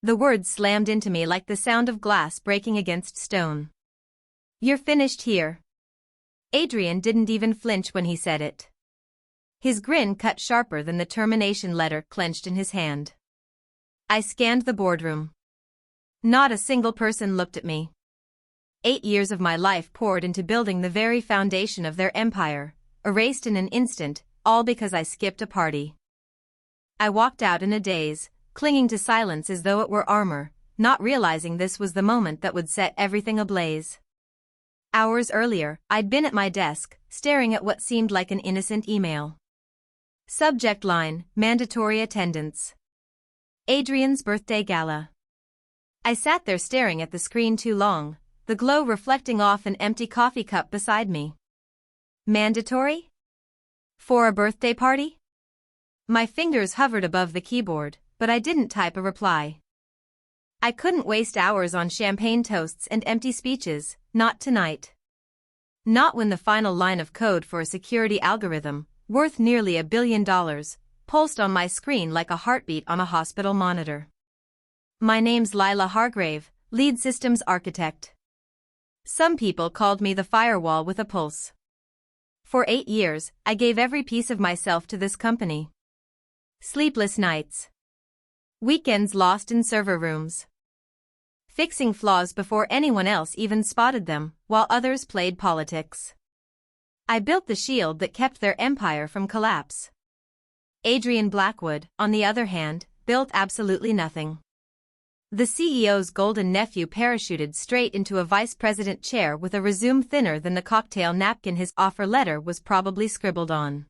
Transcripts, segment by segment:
The words slammed into me like the sound of glass breaking against stone. "You're finished here." Adrian didn't even flinch when he said it. His grin cut sharper than the termination letter clenched in his hand. I scanned the boardroom. Not a single person looked at me. 8 years of my life poured into building the very foundation of their empire, erased in an instant, all because I skipped a party. I walked out in a daze, clinging to silence as though it were armor, not realizing this was the moment that would set everything ablaze. Hours earlier, I'd been at my desk, staring at what seemed like an innocent email. Subject line, mandatory attendance. Adrian's birthday gala. I sat there staring at the screen too long, the glow reflecting off an empty coffee cup beside me. Mandatory? For a birthday party? My fingers hovered above the keyboard, but I didn't type a reply. I couldn't waste hours on champagne toasts and empty speeches, not tonight. Not when the final line of code for a security algorithm, worth nearly $1 billion, pulsed on my screen like a heartbeat on a hospital monitor. My name's Lila Hargrave, lead systems architect. Some people called me the firewall with a pulse. For 8 years, I gave every piece of myself to this company. Sleepless nights. Weekends lost in server rooms. Fixing flaws before anyone else even spotted them, while others played politics. I built the shield that kept their empire from collapse. Adrian Blackwood, on the other hand, built absolutely nothing. The CEO's golden nephew parachuted straight into a vice president chair with a resume thinner than the cocktail napkin his offer letter was probably scribbled on.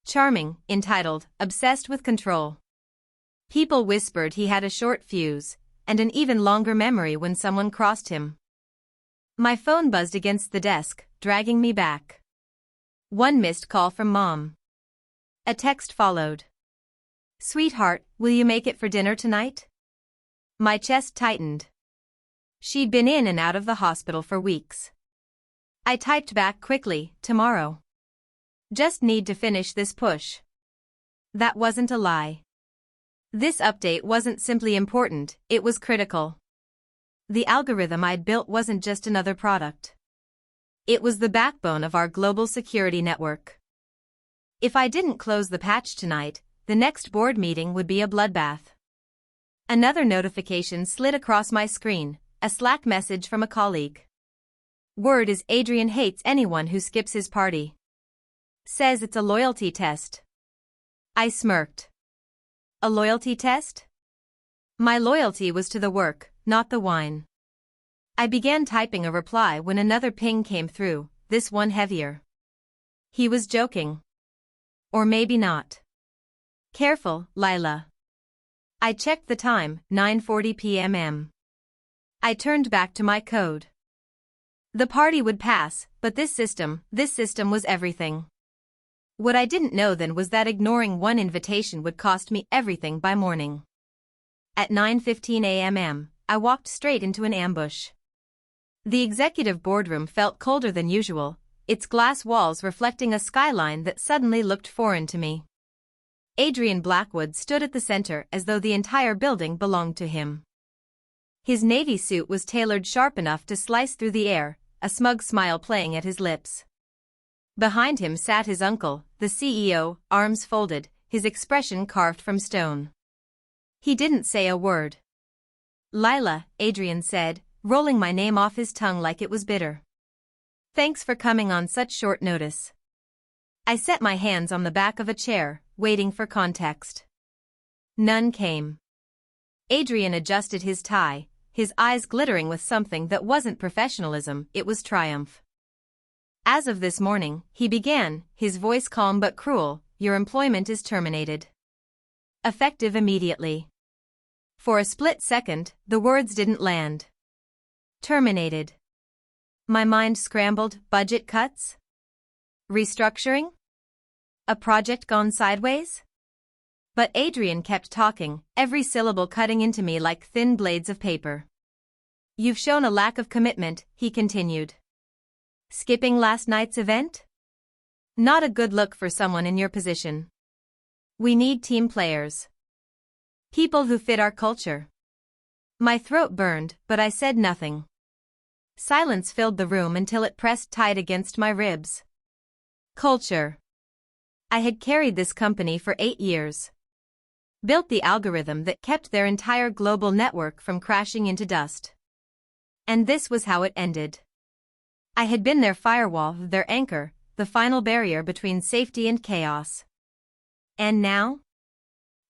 Charming, entitled, obsessed with control. People whispered he had a short fuse, and an even longer memory when someone crossed him. My phone buzzed against the desk, dragging me back. One missed call from Mom. A text followed. "Sweetheart, will you make it for dinner tonight?" My chest tightened. She'd been in and out of the hospital for weeks. I typed back quickly, "Tomorrow. Just need to finish this push." That wasn't a lie. This update wasn't simply important, it was critical. The algorithm I'd built wasn't just another product. It was the backbone of our global security network. If I didn't close the patch tonight, the next board meeting would be a bloodbath. Another notification slid across my screen, a Slack message from a colleague. Word is Adrian hates anyone who skips his party. Says it's a loyalty test. I smirked. A loyalty test? My loyalty was to the work, not the wine. I began typing a reply when another ping came through, this one heavier. He was joking. Or maybe not. Careful, Lila. I checked the time, 9:40 p.m. I turned back to my code. The party would pass, but this system was everything. What I didn't know then was that ignoring one invitation would cost me everything by morning. At 9:15 a.m., I walked straight into an ambush. The executive boardroom felt colder than usual, its glass walls reflecting a skyline that suddenly looked foreign to me. Adrian Blackwood stood at the center as though the entire building belonged to him. His navy suit was tailored sharp enough to slice through the air, a smug smile playing at his lips. Behind him sat his uncle, the CEO, arms folded, his expression carved from stone. He didn't say a word. "Lila," Adrian said, rolling my name off his tongue like it was bitter. "Thanks for coming on such short notice." I set my hands on the back of a chair, waiting for context. None came. Adrian adjusted his tie, his eyes glittering with something that wasn't professionalism, it was triumph. "As of this morning," he began, his voice calm but cruel, "your employment is terminated. Effective immediately." For a split second, the words didn't land. Terminated. My mind scrambled, budget cuts? Restructuring? A project gone sideways? But Adrian kept talking, every syllable cutting into me like thin blades of paper. "You've shown a lack of commitment," he continued. "Skipping last night's event? Not a good look for someone in your position. We need team players. People who fit our culture. My throat burned, but I said nothing. Silence filled the room until it pressed tight against my ribs. Culture. I had carried this company for 8 years. Built the algorithm that kept their entire global network from crashing into dust. And this was how it ended. I had been their firewall, their anchor, the final barrier between safety and chaos. And now?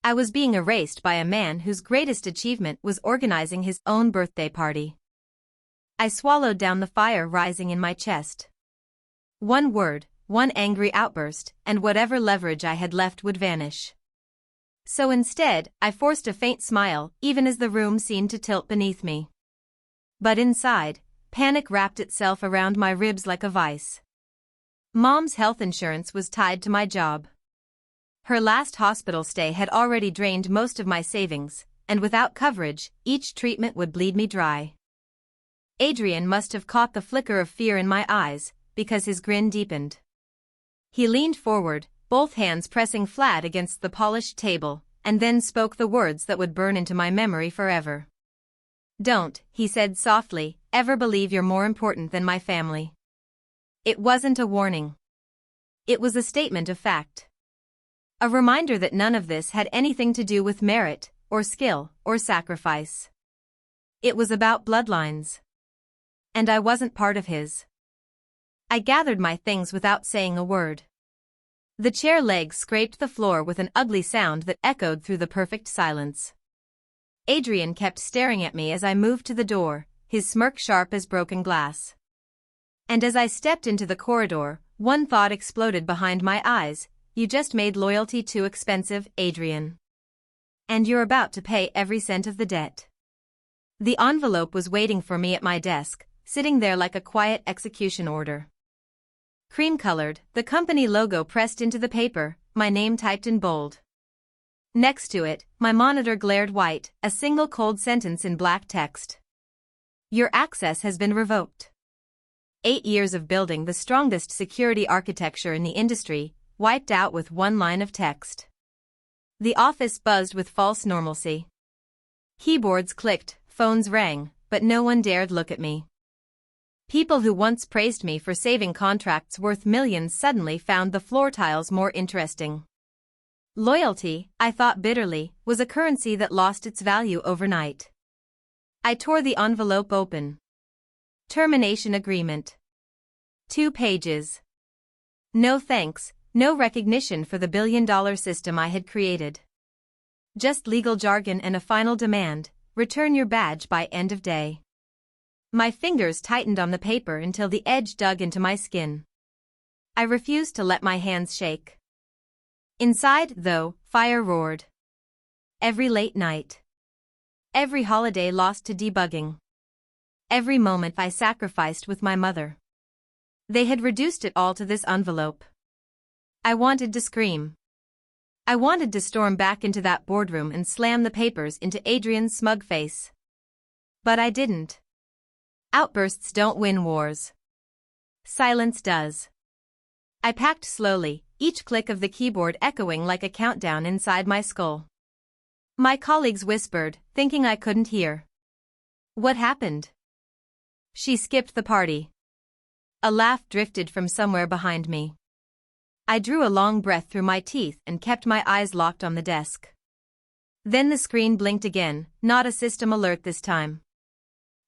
I was being erased by a man whose greatest achievement was organizing his own birthday party. I swallowed down the fire rising in my chest. One word, one angry outburst, and whatever leverage I had left would vanish. So instead, I forced a faint smile, even as the room seemed to tilt beneath me. But inside, panic wrapped itself around my ribs like a vice. Mom's health insurance was tied to my job. Her last hospital stay had already drained most of my savings, and without coverage, each treatment would bleed me dry. Adrian must have caught the flicker of fear in my eyes, because his grin deepened. He leaned forward, both hands pressing flat against the polished table, and then spoke the words that would burn into my memory forever. "Don't," he said softly, "ever believe you're more important than my family." It wasn't a warning. It was a statement of fact. A reminder that none of this had anything to do with merit, or skill, or sacrifice. It was about bloodlines. And I wasn't part of his. I gathered my things without saying a word. The chair legs scraped the floor with an ugly sound that echoed through the perfect silence. Adrian kept staring at me as I moved to the door, his smirk sharp as broken glass. And as I stepped into the corridor, one thought exploded behind my eyes: you just made loyalty too expensive, Adrian. And you're about to pay every cent of the debt. The envelope was waiting for me at my desk, sitting there like a quiet execution order. Cream-colored, the company logo pressed into the paper, my name typed in bold. Next to it, my monitor glared white, a single cold sentence in black text. Your access has been revoked. 8 years of building the strongest security architecture in the industry, wiped out with one line of text. The office buzzed with false normalcy. Keyboards clicked, phones rang, but no one dared look at me. People who once praised me for saving contracts worth millions suddenly found the floor tiles more interesting. Loyalty, I thought bitterly, was a currency that lost its value overnight. I tore the envelope open. Termination agreement. 2 pages. No thanks, no recognition for the billion-dollar system I had created. Just legal jargon and a final demand: return your badge by end of day. My fingers tightened on the paper until the edge dug into my skin. I refused to let my hands shake. Inside, though, fire roared. Every late night. Every holiday lost to debugging. Every moment I sacrificed with my mother. They had reduced it all to this envelope. I wanted to scream. I wanted to storm back into that boardroom and slam the papers into Adrian's smug face. But I didn't. Outbursts don't win wars. Silence does. I packed slowly, each click of the keyboard echoing like a countdown inside my skull. My colleagues whispered, thinking I couldn't hear. What happened? She skipped the party. A laugh drifted from somewhere behind me. I drew a long breath through my teeth and kept my eyes locked on the desk. Then the screen blinked again, not a system alert this time.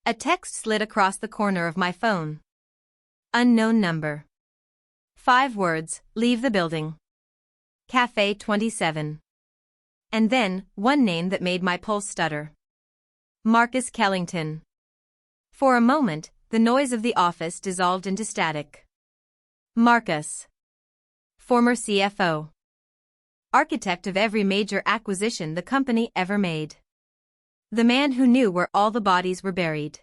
A text slid across the corner of my phone. Unknown number. 5 words: leave the building. Cafe 27. And then, one name that made my pulse stutter. Marcus Kellington. For a moment, the noise of the office dissolved into static. Marcus. Former CFO. Architect of every major acquisition the company ever made. The man who knew where all the bodies were buried.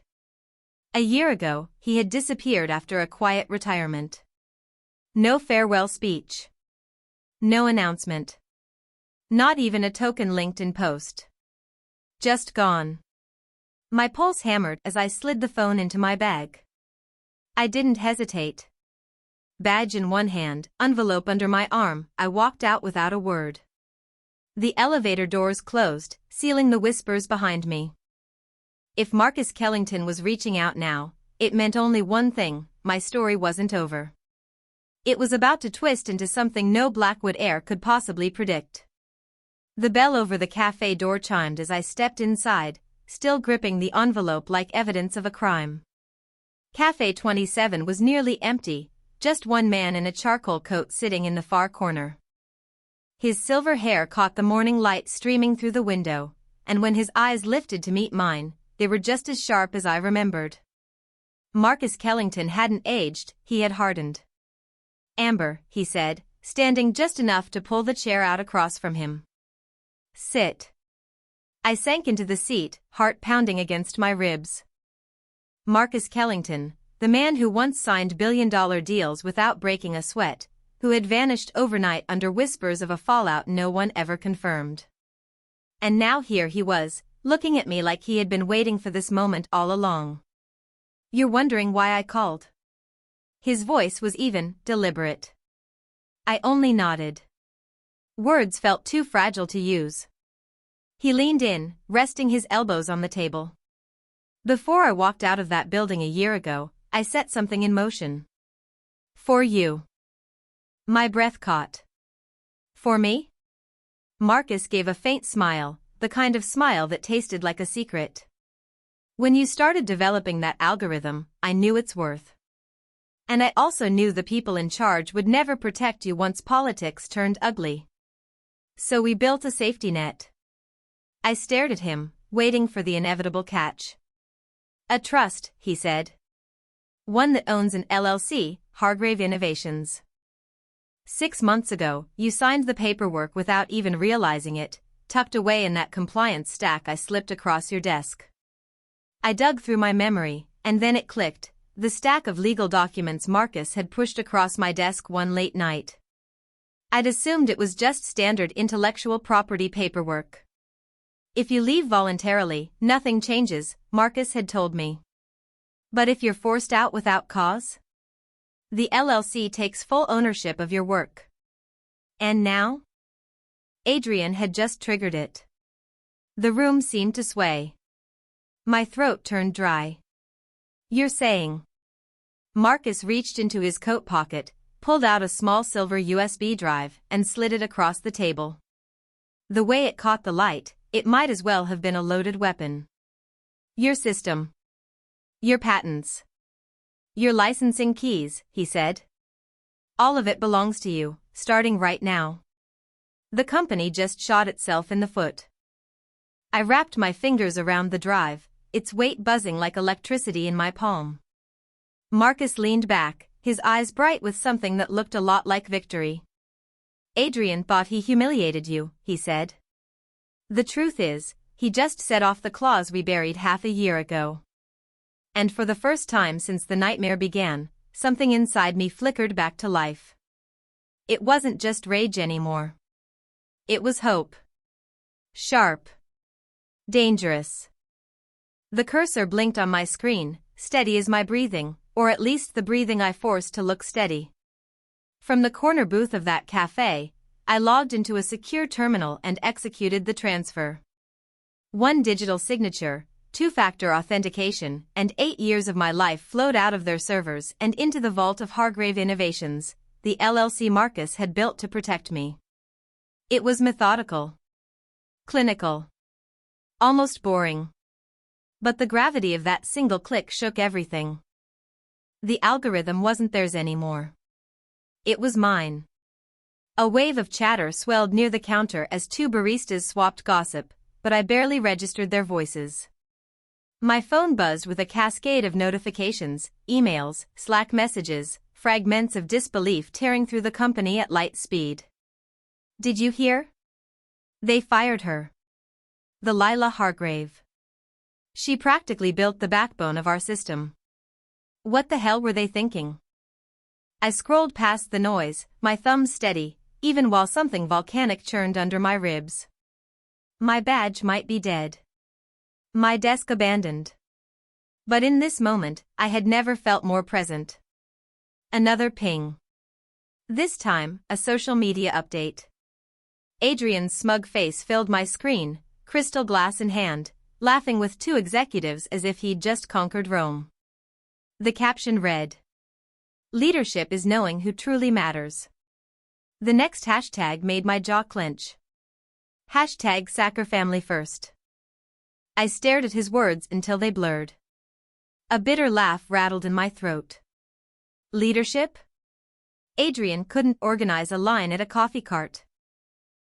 A year ago, he had disappeared after a quiet retirement. No farewell speech. No announcement. Not even a token LinkedIn post. Just gone. My pulse hammered as I slid the phone into my bag. I didn't hesitate. Badge in one hand, envelope under my arm, I walked out without a word. The elevator doors closed, sealing the whispers behind me. If Marcus Kellington was reaching out now, it meant only one thing: my story wasn't over. It was about to twist into something no Blackwood heir could possibly predict. The bell over the cafe door chimed as I stepped inside, still gripping the envelope like evidence of a crime. Cafe 27 was nearly empty, just one man in a charcoal coat sitting in the far corner. His silver hair caught the morning light streaming through the window, and when his eyes lifted to meet mine, they were just as sharp as I remembered. Marcus Kellington hadn't aged, he had hardened. "Amber," he said, standing just enough to pull the chair out across from him. "Sit." I sank into the seat, heart pounding against my ribs. Marcus Kellington, the man who once signed billion-dollar deals without breaking a sweat, who had vanished overnight under whispers of a fallout no one ever confirmed. And now here he was, looking at me like he had been waiting for this moment all along. "You're wondering why I called?" His voice was even, deliberate. I only nodded. Words felt too fragile to use. He leaned in, resting his elbows on the table. "Before I walked out of that building a year ago, I set something in motion. For you." My breath caught. "For me?" Marcus gave a faint smile, the kind of smile that tasted like a secret. "When you started developing that algorithm, I knew its worth. And I also knew the people in charge would never protect you once politics turned ugly. So we built a safety net." I stared at him, waiting for the inevitable catch. "A trust," he said. "One that owns an LLC, Hargrave Innovations. 6 months ago, you signed the paperwork without even realizing it, tucked away in that compliance stack I slipped across your desk." I dug through my memory, and then it clicked. The stack of legal documents Marcus had pushed across my desk one late night. I'd assumed it was just standard intellectual property paperwork. "If you leave voluntarily, nothing changes," Marcus had told me. "But if you're forced out without cause? The LLC takes full ownership of your work." And now? Adrian had just triggered it. The room seemed to sway. My throat turned dry. "You're saying?" Marcus reached into his coat pocket, pulled out a small silver USB drive, and slid it across the table. The way it caught the light, it might as well have been a loaded weapon. "Your system. Your patents. Your licensing keys," he said. "All of it belongs to you, starting right now. The company just shot itself in the foot." I wrapped my fingers around the drive, its weight buzzing like electricity in my palm. Marcus leaned back, his eyes bright with something that looked a lot like victory. "Adrian thought he humiliated you," he said. "The truth is, he just set off the claws we buried half a year ago." And for the first time since the nightmare began, something inside me flickered back to life. It wasn't just rage anymore. It was hope. Sharp. Dangerous. The cursor blinked on my screen, steady as my breathing, or at least the breathing I forced to look steady. From the corner booth of that cafe, I logged into a secure terminal and executed the transfer. 1 digital signature, 2-factor authentication, and 8 years of my life flowed out of their servers and into the vault of Hargrave Innovations, the LLC Marcus had built to protect me. It was methodical. Clinical. Almost boring. But the gravity of that single click shook everything. The algorithm wasn't theirs anymore. It was mine. A wave of chatter swelled near the counter as 2 baristas swapped gossip, but I barely registered their voices. My phone buzzed with a cascade of notifications, emails, Slack messages, fragments of disbelief tearing through the company at light speed. "Did you hear? They fired her. The Lila Hargrave. She practically built the backbone of our system. What the hell were they thinking?" I scrolled past the noise, my thumbs steady, even while something volcanic churned under my ribs. My badge might be dead. My desk abandoned. But in this moment, I had never felt more present. Another ping. This time, a social media update. Adrian's smug face filled my screen, crystal glass in hand, laughing with two executives as if he'd just conquered Rome. The caption read, "Leadership is knowing who truly matters." The next hashtag made my jaw clench. Hashtag Sacker Family First. I stared at his words until they blurred. A bitter laugh rattled in my throat. Leadership? Adrian couldn't organize a line at a coffee cart.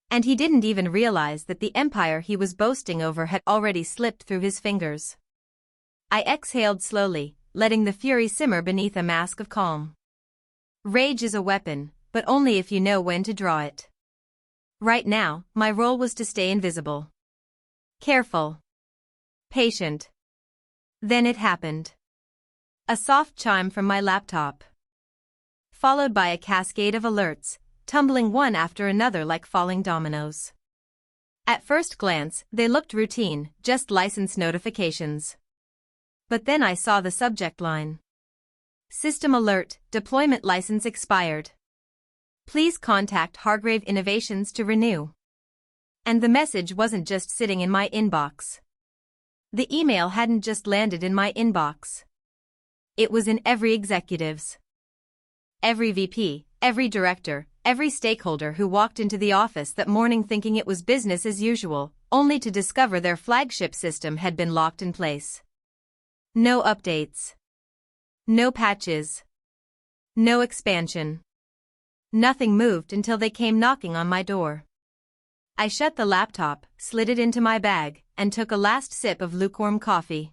And he didn't even realize that the empire he was boasting over had already slipped through his fingers. I exhaled slowly, letting the fury simmer beneath a mask of calm. Rage is a weapon, but only if you know when to draw it. Right now, my role was to stay invisible. Careful. Patient. Then it happened. A soft chime from my laptop, followed by a cascade of alerts, tumbling one after another like falling dominoes. At first glance, they looked routine, just license notifications. But then I saw the subject line. System alert, deployment license expired. Please contact Hargrave Innovations to renew. And the message wasn't just sitting in my inbox. The email hadn't just landed in my inbox. It was in every executive's. Every VP, every director, every stakeholder who walked into the office that morning thinking it was business as usual, only to discover their flagship system had been locked in place. No updates. No patches. No expansion. Nothing moved until they came knocking on my door. I shut the laptop, slid it into my bag, and took a last sip of lukewarm coffee.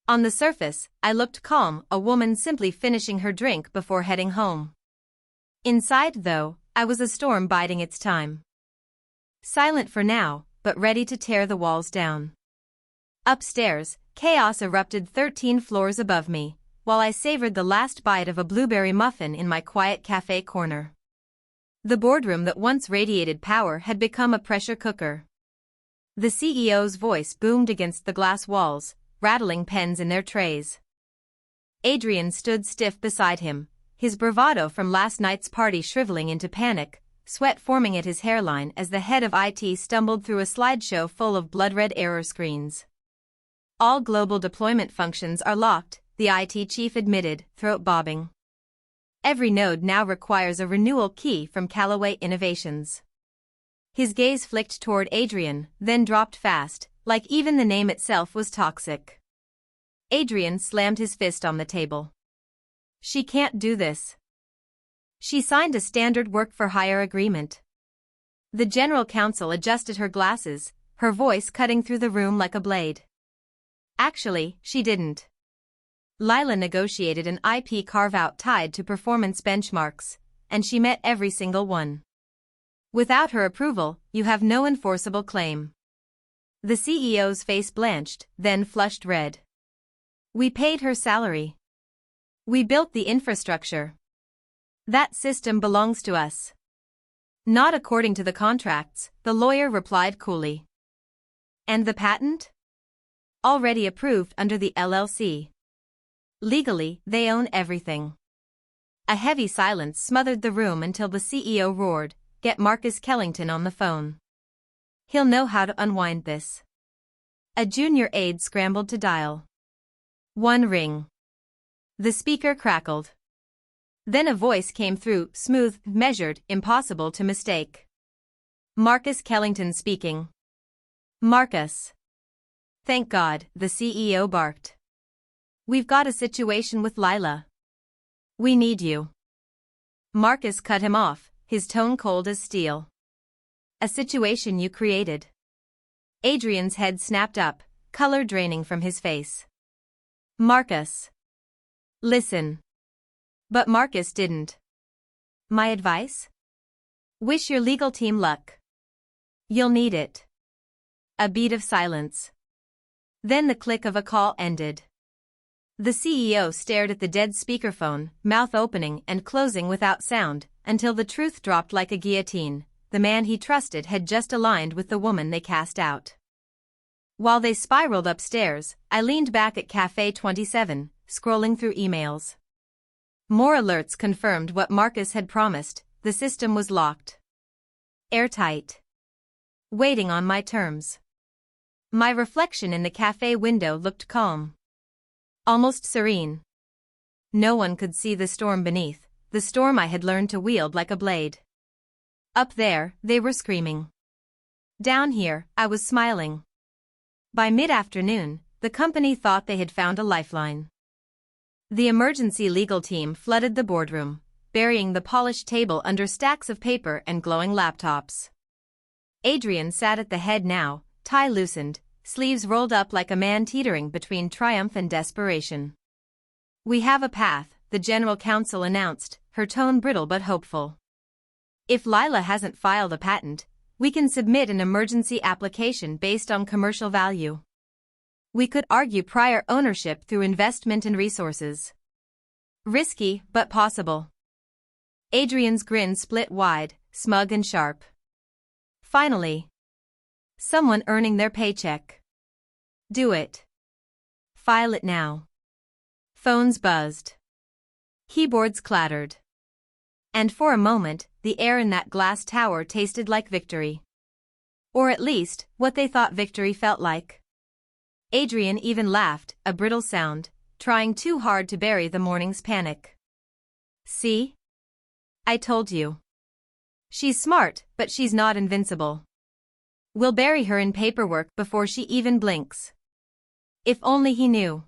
On the surface, I looked calm, a woman simply finishing her drink before heading home. Inside, though, I was a storm biding its time. Silent for now, but ready to tear the walls down. Upstairs, chaos erupted 13 floors above me, while I savored the last bite of a blueberry muffin in my quiet cafe corner. The boardroom that once radiated power had become a pressure cooker. The CEO's voice boomed against the glass walls, rattling pens in their trays. Adrian stood stiff beside him, his bravado from last night's party shriveling into panic, sweat forming at his hairline as the head of IT stumbled through a slideshow full of blood-red error screens. All global deployment functions are locked, the IT chief admitted, throat bobbing. Every node now requires a renewal key from Callaway Innovations. His gaze flicked toward Adrian, then dropped fast, like even the name itself was toxic. Adrian slammed his fist on the table. She can't do this. She signed a standard work-for-hire agreement. The general counsel adjusted her glasses, her voice cutting through the room like a blade. Actually, she didn't. Lila negotiated an IP carve-out tied to performance benchmarks, and she met every single one. Without her approval, you have no enforceable claim. The CEO's face blanched, then flushed red. We paid her salary. We built the infrastructure. That system belongs to us. Not according to the contracts, the lawyer replied coolly. And the patent? Already approved under the LLC. Legally, they own everything. A heavy silence smothered the room until the CEO roared, "Get Marcus Kellington on the phone. He'll know how to unwind this." A junior aide scrambled to dial. One ring. The speaker crackled. Then a voice came through, smooth, measured, impossible to mistake. Marcus Kellington speaking. Marcus. Thank God, the CEO barked. We've got a situation with Lila. We need you. Marcus cut him off, his tone cold as steel. A situation you created. Adrian's head snapped up, color draining from his face. Marcus. Listen. But Marcus didn't. My advice? Wish your legal team luck. You'll need it. A beat of silence. Then the click of a call ended. The CEO stared at the dead speakerphone, mouth opening and closing without sound, until the truth dropped like a guillotine. The man he trusted had just aligned with the woman they cast out. While they spiraled upstairs, I leaned back at Cafe 27, scrolling through emails. More alerts confirmed what Marcus had promised, the system was locked. Airtight. Waiting on my terms. My reflection in the cafe window looked calm. Almost serene. No one could see the storm beneath, the storm I had learned to wield like a blade. Up there, they were screaming. Down here, I was smiling. By mid-afternoon, the company thought they had found a lifeline. The emergency legal team flooded the boardroom, burying the polished table under stacks of paper and glowing laptops. Adrian sat at the head now, tie loosened, sleeves rolled up like a man teetering between triumph and desperation. "We have a path," the general counsel announced, her tone brittle but hopeful. "If Lila hasn't filed a patent, we can submit an emergency application based on commercial value. We could argue prior ownership through investment and resources. Risky, but possible." Adrian's grin split wide, smug and sharp. Finally. Someone earning their paycheck. Do it. File it now. Phones buzzed. Keyboards clattered. And for a moment, the air in that glass tower tasted like victory. Or at least, what they thought victory felt like. Adrian even laughed, a brittle sound, trying too hard to bury the morning's panic. "See? I told you. She's smart, but she's not invincible. We'll bury her in paperwork before she even blinks." If only he knew.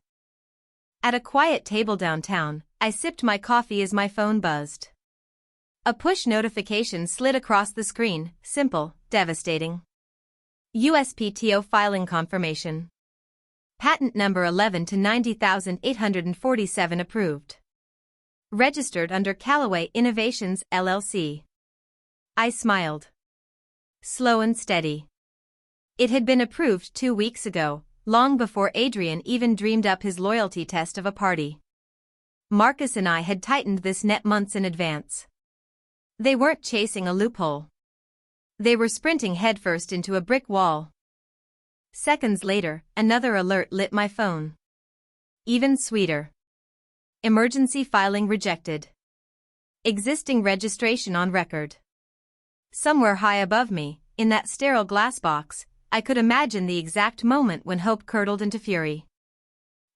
At a quiet table downtown, I sipped my coffee as my phone buzzed. A push notification slid across the screen, simple, devastating. USPTO filing confirmation. Patent number 11 to 90,847 approved. Registered under Callaway Innovations, LLC. I smiled. Slow and steady. It had been approved 2 weeks ago, long before Adrian even dreamed up his loyalty test of a party. Marcus and I had tightened this net months in advance. They weren't chasing a loophole. They were sprinting headfirst into a brick wall. Seconds later, another alert lit my phone. Even sweeter. Emergency filing rejected. Existing registration on record. Somewhere high above me, in that sterile glass box, I could imagine the exact moment when hope curdled into fury.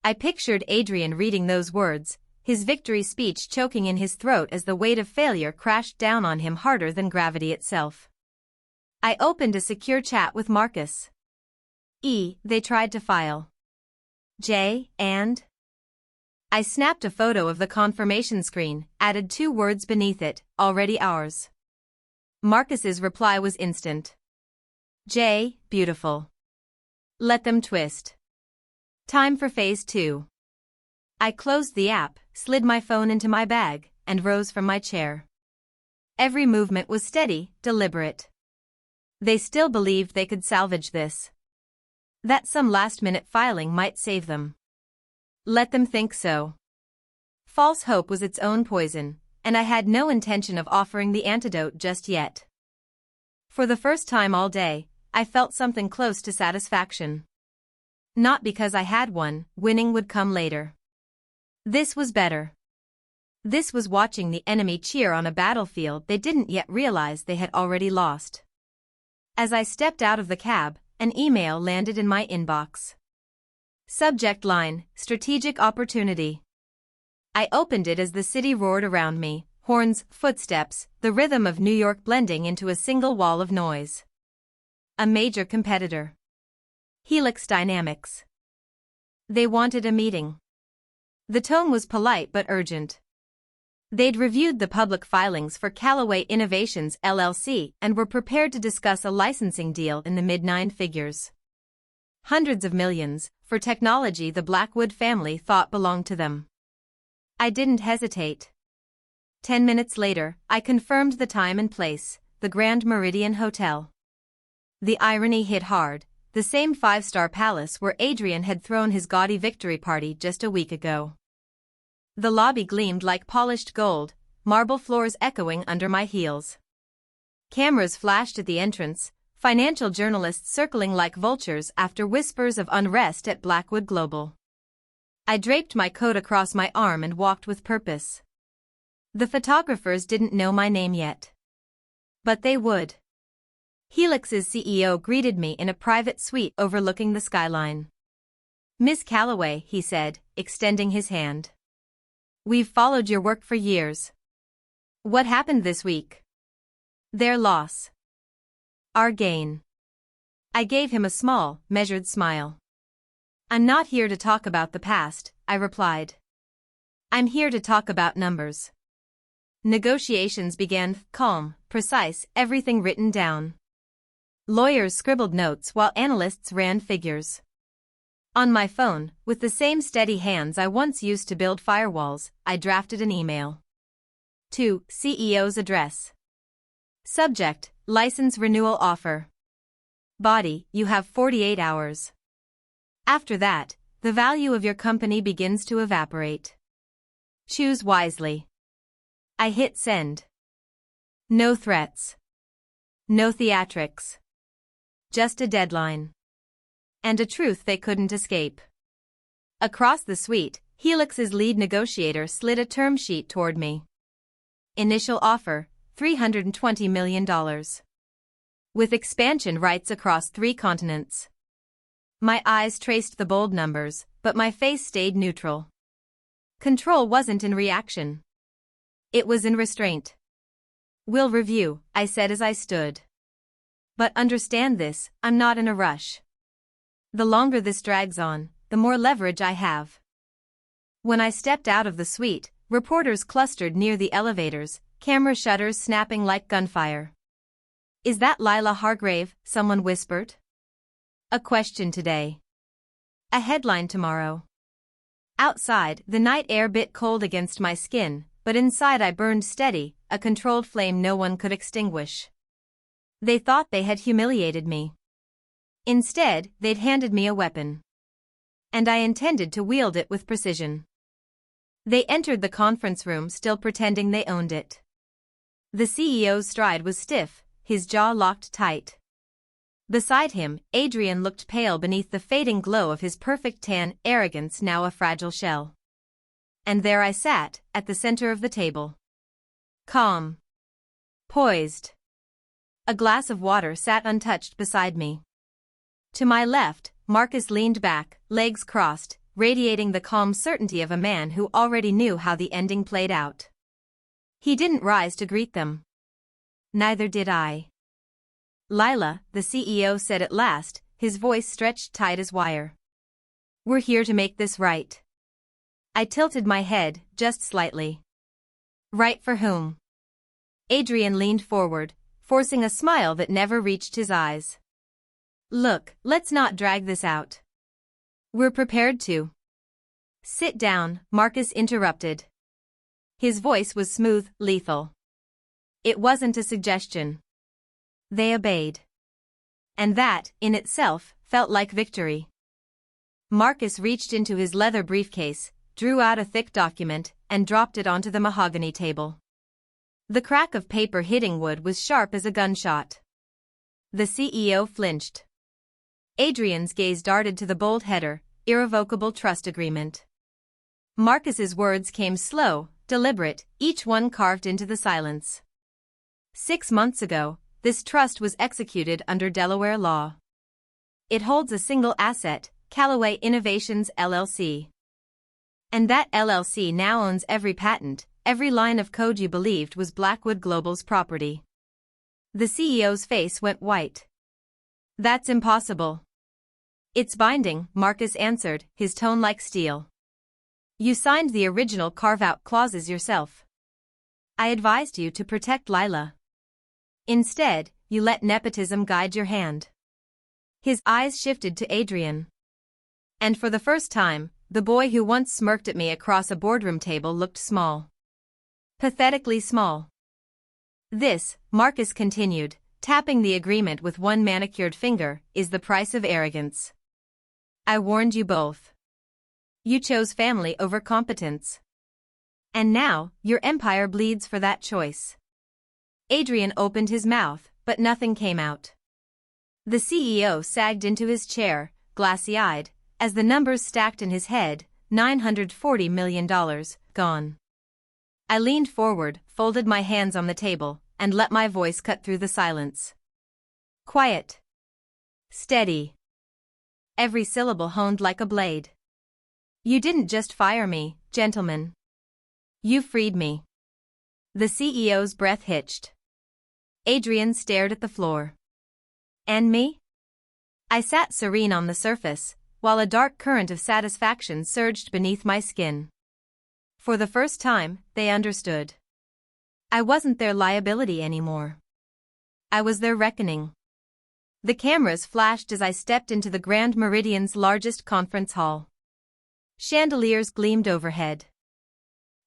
I pictured Adrian reading those words, his victory speech choking in his throat as the weight of failure crashed down on him harder than gravity itself. I opened a secure chat with Marcus. They tried to file. J, and? I snapped a photo of the confirmation screen, added 2 words beneath it, already ours. Marcus's reply was instant. J, beautiful. Let them twist. Time for phase 2. I closed the app, slid my phone into my bag, and rose from my chair. Every movement was steady, deliberate. They still believed they could salvage this. That some last-minute filing might save them. Let them think so. False hope was its own poison, and I had no intention of offering the antidote just yet. For the first time all day, I felt something close to satisfaction. Not because I had one, winning would come later. This was better. This was watching the enemy cheer on a battlefield they didn't yet realize they had already lost. As I stepped out of the cab, an email landed in my inbox. Subject line, strategic opportunity. I opened it as the city roared around me, horns, footsteps, the rhythm of New York blending into a single wall of noise. A major competitor. Helix Dynamics. They wanted a meeting. The tone was polite but urgent. They'd reviewed the public filings for Callaway Innovations LLC and were prepared to discuss a licensing deal in the mid-9 figures. Hundreds of millions, for technology the Blackwood family thought belonged to them. I didn't hesitate. 10 minutes later, I confirmed the time and place, the Grand Meridian Hotel. The irony hit hard, the same 5-star palace where Adrian had thrown his gaudy victory party just a week ago. The lobby gleamed like polished gold, marble floors echoing under my heels. Cameras flashed at the entrance, financial journalists circling like vultures after whispers of unrest at Blackwood Global. I draped my coat across my arm and walked with purpose. The photographers didn't know my name yet. But they would. Helix's CEO greeted me in a private suite overlooking the skyline. "Miss Calloway," he said, extending his hand. "We've followed your work for years. What happened this week?" "Their loss. Our gain." I gave him a small, measured smile. "I'm not here to talk about the past," I replied. "I'm here to talk about numbers." Negotiations began, calm, precise, everything written down. Lawyers scribbled notes while analysts ran figures. On my phone, with the same steady hands I once used to build firewalls, I drafted an email. To CEO's address. Subject: License renewal offer. Body: You have 48 hours. After that, the value of your company begins to evaporate. Choose wisely. I hit send. No threats. No theatrics. Just a deadline. And a truth they couldn't escape. Across the suite, Helix's lead negotiator slid a term sheet toward me. Initial offer, $320 million. With expansion rights across 3 continents. My eyes traced the bold numbers, but my face stayed neutral. Control wasn't in reaction. It was in restraint. "We'll review," I said as I stood. "But understand this, I'm not in a rush. The longer this drags on, the more leverage I have." When I stepped out of the suite, reporters clustered near the elevators, camera shutters snapping like gunfire. "Is that Lila Hargrave?" someone whispered. A question today. A headline tomorrow. Outside, the night air bit cold against my skin, but inside I burned steady, a controlled flame no one could extinguish. They thought they had humiliated me. Instead, they'd handed me a weapon. And I intended to wield it with precision. They entered the conference room still pretending they owned it. The CEO's stride was stiff, his jaw locked tight. Beside him, Adrian looked pale beneath the fading glow of his perfect tan, arrogance now a fragile shell. And there I sat, at the center of the table. Calm. Poised. A glass of water sat untouched beside me. To my left, Marcus leaned back, legs crossed, radiating the calm certainty of a man who already knew how the ending played out. He didn't rise to greet them. Neither did I. "Lila," the CEO said at last, his voice stretched tight as wire. "We're here to make this right." I tilted my head, just slightly. "Right for whom?" Adrian leaned forward, forcing a smile that never reached his eyes. "Look, let's not drag this out. We're prepared to." "Sit down," Marcus interrupted. His voice was smooth, lethal. It wasn't a suggestion. They obeyed. And that, in itself, felt like victory. Marcus reached into his leather briefcase, drew out a thick document, and dropped it onto the mahogany table. The crack of paper hitting wood was sharp as a gunshot. The CEO flinched. Adrian's gaze darted to the bold header, irrevocable trust agreement. Marcus's words came slow, deliberate, each one carved into the silence. 6 months ago, this trust was executed under Delaware law. It holds a single asset, Callaway Innovations LLC. And that LLC now owns every patent, every line of code you believed was Blackwood Global's property. The CEO's face went white. "That's impossible." "It's binding," Marcus answered, his tone like steel. "You signed the original carve-out clauses yourself. I advised you to protect Lila. Instead, you let nepotism guide your hand." His eyes shifted to Adrian. And for the first time, the boy who once smirked at me across a boardroom table looked small. Pathetically small. "This," Marcus continued, tapping the agreement with one manicured finger, "is the price of arrogance. I warned you both. You chose family over competence. And now, your empire bleeds for that choice." Adrian opened his mouth, but nothing came out. The CEO sagged into his chair, glassy-eyed, as the numbers stacked in his head, $940 million, gone. I leaned forward, folded my hands on the table, and let my voice cut through the silence. Quiet. Steady. Every syllable honed like a blade. You didn't just fire me, gentlemen. You freed me. The CEO's breath hitched. Adrian stared at the floor. And me? I sat serene on the surface, while a dark current of satisfaction surged beneath my skin. For the first time, they understood. I wasn't their liability anymore. I was their reckoning. The cameras flashed as I stepped into the Grand Meridian's largest conference hall. Chandeliers gleamed overhead.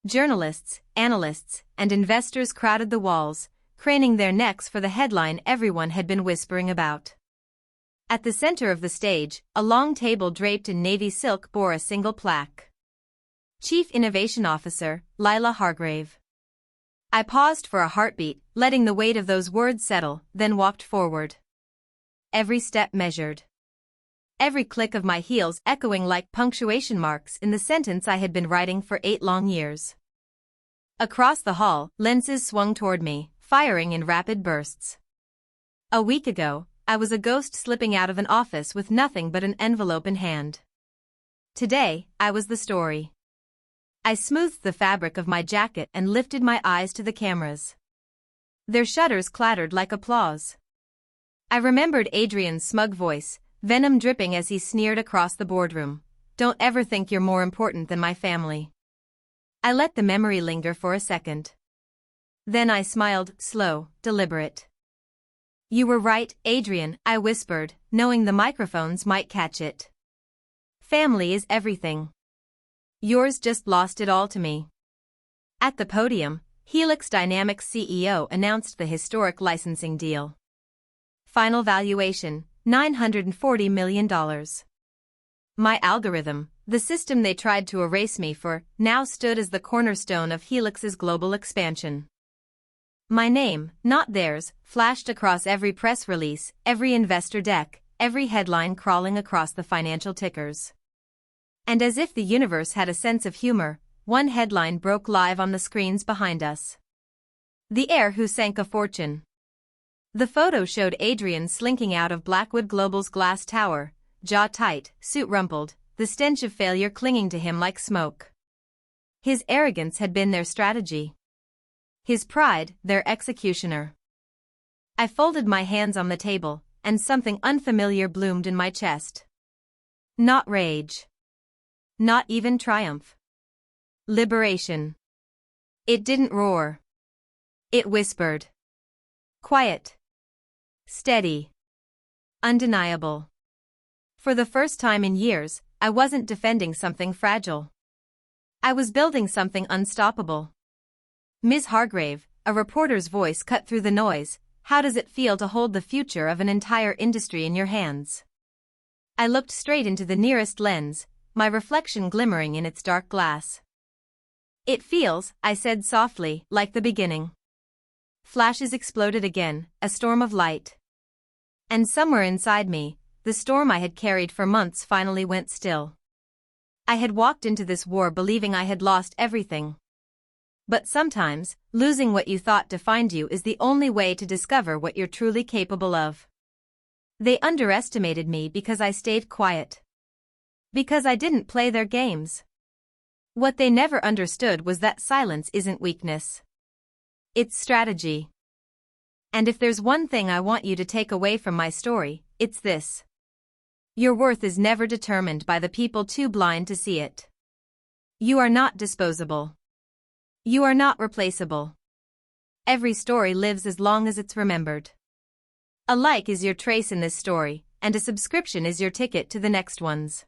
Journalists, analysts, and investors crowded the walls, craning their necks for the headline everyone had been whispering about. At the center of the stage, a long table draped in navy silk bore a single plaque. Chief Innovation Officer, Lila Hargrave. I paused for a heartbeat, letting the weight of those words settle, then walked forward. Every step measured. Every click of my heels echoing like punctuation marks in the sentence I had been writing for 8 long years. Across the hall, lenses swung toward me, firing in rapid bursts. A week ago, I was a ghost slipping out of an office with nothing but an envelope in hand. Today, I was the story. I smoothed the fabric of my jacket and lifted my eyes to the cameras. Their shutters clattered like applause. I remembered Adrian's smug voice, venom dripping as he sneered across the boardroom. Don't ever think you're more important than my family. I let the memory linger for a second. Then I smiled, slow, deliberate. You were right, Adrian, I whispered, knowing the microphones might catch it. Family is everything. Yours just lost it all to me. At the podium, Helix Dynamics CEO announced the historic licensing deal. Final valuation, $940 million. My algorithm, the system they tried to erase me for, now stood as the cornerstone of Helix's global expansion. My name, not theirs, flashed across every press release, every investor deck, every headline crawling across the financial tickers. And as if the universe had a sense of humor, one headline broke live on the screens behind us. The heir who sank a fortune. The photo showed Adrian slinking out of Blackwood Global's glass tower, jaw tight, suit rumpled, the stench of failure clinging to him like smoke. His arrogance had been their strategy. His pride, their executioner. I folded my hands on the table, and something unfamiliar bloomed in my chest. Not rage. Not even triumph. Liberation. It didn't roar. It whispered. Quiet. Steady. Undeniable. For the first time in years, I wasn't defending something fragile. I was building something unstoppable. Ms. Hargrave, a reporter's voice cut through the noise, how does it feel to hold the future of an entire industry in your hands? I looked straight into the nearest lens, my reflection glimmering in its dark glass. It feels, I said softly, like the beginning. Flashes exploded again, a storm of light. And somewhere inside me, the storm I had carried for months finally went still. I had walked into this war believing I had lost everything. But sometimes, losing what you thought defined you is the only way to discover what you're truly capable of. They underestimated me because I stayed quiet. Because I didn't play their games. What they never understood was that silence isn't weakness. It's strategy. And if there's one thing I want you to take away from my story, it's this. Your worth is never determined by the people too blind to see it. You are not disposable. You are not replaceable. Every story lives as long as it's remembered. A like is your trace in this story, and a subscription is your ticket to the next ones.